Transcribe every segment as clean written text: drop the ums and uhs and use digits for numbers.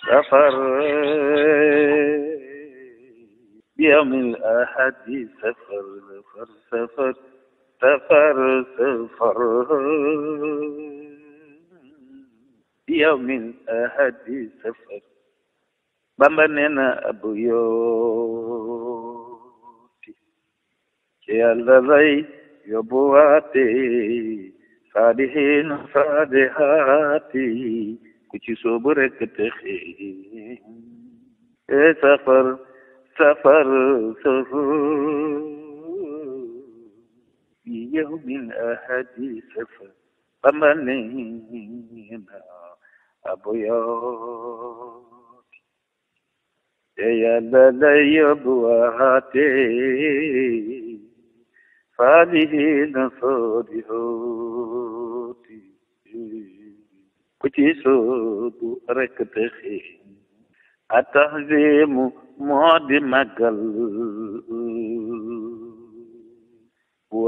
سفر يوم الأحد سفر سفر سفر سفر يوم الأحد سفر Bamba nena abu yooti ci Yàlla lay yóbbuwaate saalihiin saalihaati ku ci soobu rekk texe safar safar safar yawmil ahadi safar Bamba nena abu yooti Yàlla lay yóbbuwaate saalihiina saalihaati ku ci soobu rekk texe at-tahziimu moo di màggal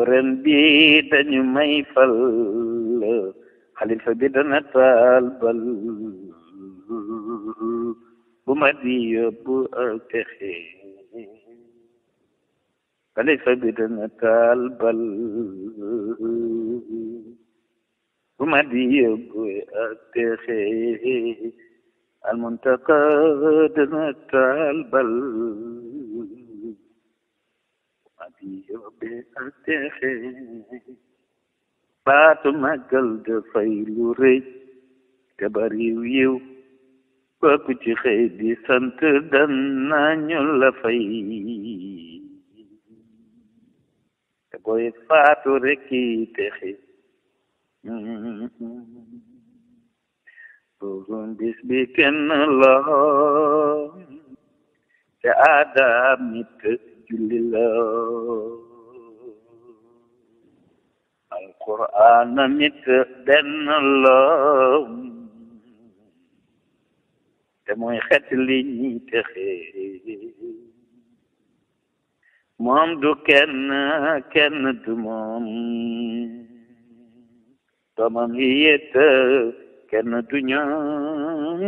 ren bi dañu may fal xalifa bi dana taal bal bu ma di yóbbu ak texe xalifa bi dana taal bal bu ma di yóbbu ak texe almuntaqa dana taal bal bu ma di yóbbu ak texe baatu màggal dafay lu rëy te bari yiw kooku ci xëy di sant danañu la fay te booy faatu rekk yi texe boobu bis bi kenn la te Aadam nit julli la Alquraan nit benn la te mooy xet li ñi texe moom du kenn kenn du moom doomam yi yet kenn du ñoom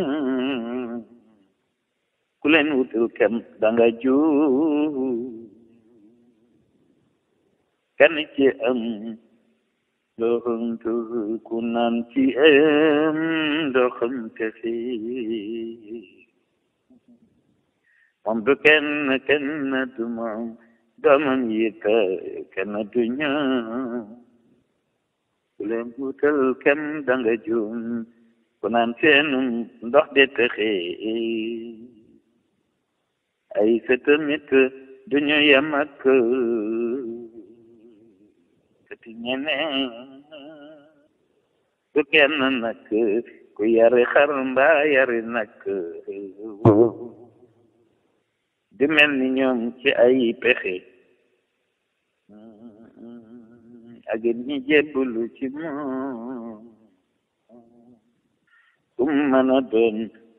ku leen wutul kem danga juum kenn ci am doxantu ku naan ci am doxante fi moom du kenn kenn du moom doomam yi kenn du ñoom ku leen wutal kem danga juum ku naan seenum ndox de texe ay sëtamit du ñu yem ak sëti ñeneen du kenn nag ku yari xar mbaa yari nag di mel ni ñoom ci ay pexe ak ñi jébbalu ci moom kum mën a doon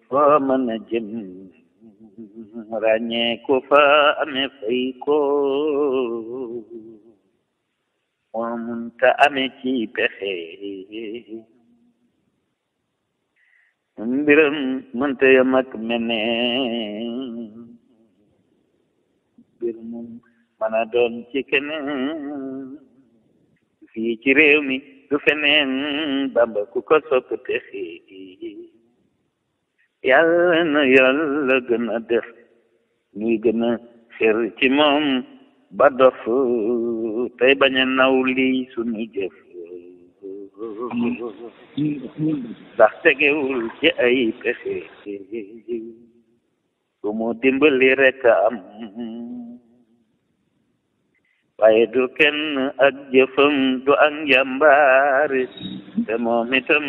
foo mën a jëm ràññee ko fa amee fay ko moo munta amee ci pexe mbiram mënta yam ak meneen mbir moom mën a doon ci keneen fii ci réew mi du feneen Bamba ku ko sopp texe yàlla na yàlla gën a def ñuy gën a xër ci moom ba dof tey bañ a naw lii sunu jëf ndax tegewul ci ay pexe ku mu dimbali rek a am waaye du kenn ak jëfam du ak njàmbaare te moom itam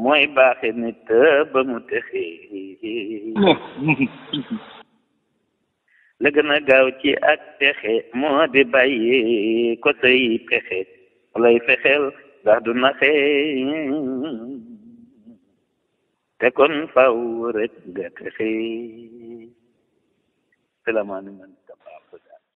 mooy baaxe nit ba mu texe la gën a gaaw ci ak texe moo di bàyyi ko say pexe lay fexeel ndax du naxe te kon faw rek nga texe salaamaaleykum